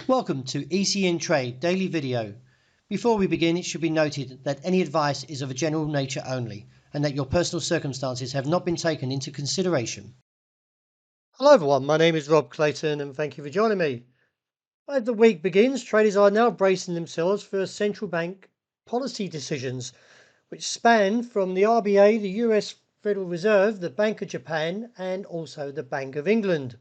Welcome to ECN Trade Daily Video. Before we begin, it should be noted that any advice is of a general nature only and that your personal circumstances have not been taken into consideration. Hello everyone, my name is Rob Clayton and thank you for joining me. As the week begins, traders are now bracing themselves for central bank policy decisions, which span from the RBA, the US Federal Reserve, the Bank of Japan, and also the Bank of England.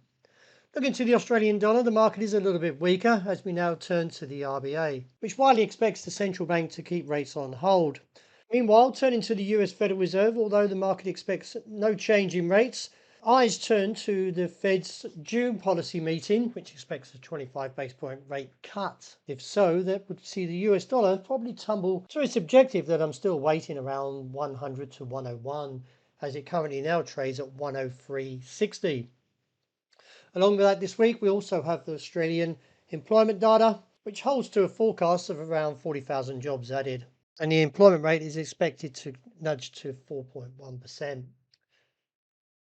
Looking to the Australian dollar, the market is a little bit weaker as we now turn to the RBA, which widely expects the central bank to keep rates on hold. Meanwhile, turning to the US Federal Reserve, although the market expects no change in rates, eyes turn to the Fed's June policy meeting, which expects a 25 base point rate cut. If so, that would see the US dollar probably tumble to its objective that I'm still waiting around 100 to 101, as it currently now trades at 103.60. Along with that, this week we also have the Australian employment data, which holds to a forecast of around 40,000 jobs added. And the employment rate is expected to nudge to 4.1%.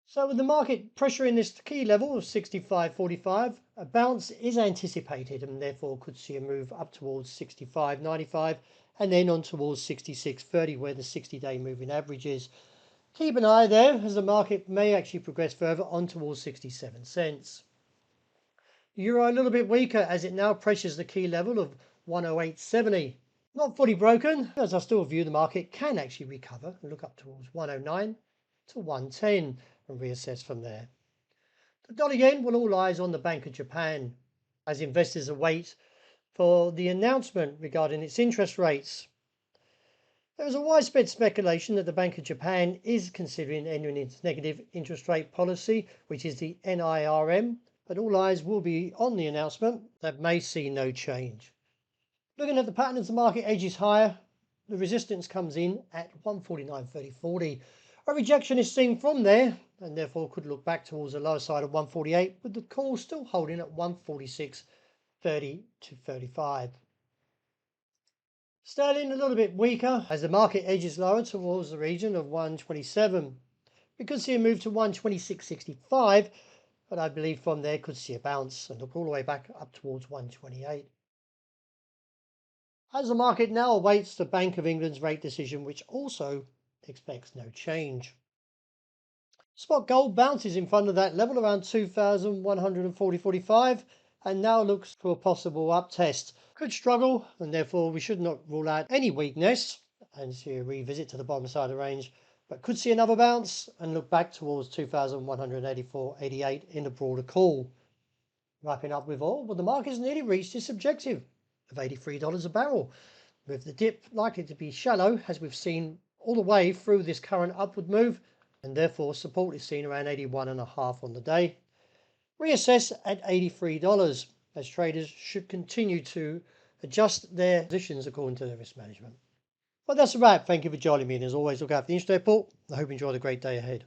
So with the market pressuring this key level of 65.45, a bounce is anticipated and therefore could see a move up towards 65.95 and then on towards 66.30 where the 60-day moving average is. Keep an eye there as the market may actually progress further on towards 67 cents. The euro a little bit weaker as it now pressures the key level of 108.70. Not fully broken, as I still view the market can actually recover and look up towards 109 to 110 and reassess from there. The dollar yen will all eyes on the Bank of Japan as investors await for the announcement regarding its interest rates. There is a widespread speculation that the Bank of Japan is considering entering into negative interest rate policy, which is the NIRM, but all eyes will be on the announcement that may see no change. Looking at the pattern as the market edges higher, the resistance comes in at 149.30.40. A rejection is seen from there and therefore could look back towards the lower side of 148, with the call still holding at 146.30 to 35. Sterling a little bit weaker as the market edges lower towards the region of 127. We could see a move to 126.65, but I believe from there could see a bounce and look all the way back up towards 128. As the market now awaits the Bank of England's rate decision, which also expects no change. Spot gold bounces in front of that level around 2,140.45 and now looks for a possible up test. Could struggle and therefore we should not rule out any weakness and see a revisit to the bottom side of the range, but could see another bounce and look back towards 2,184.88 in the broader call. Wrapping up with oil, well, the market has nearly reached its objective of $83 a barrel, with the dip likely to be shallow as we've seen all the way through this current upward move, and therefore support is seen around 81.5 on the day. Reassess at $83 as traders should continue to adjust their positions according to their risk management. Well, that's a wrap. Thank you for joining me, and as always, look out for the intraday report. I hope you enjoy the great day ahead.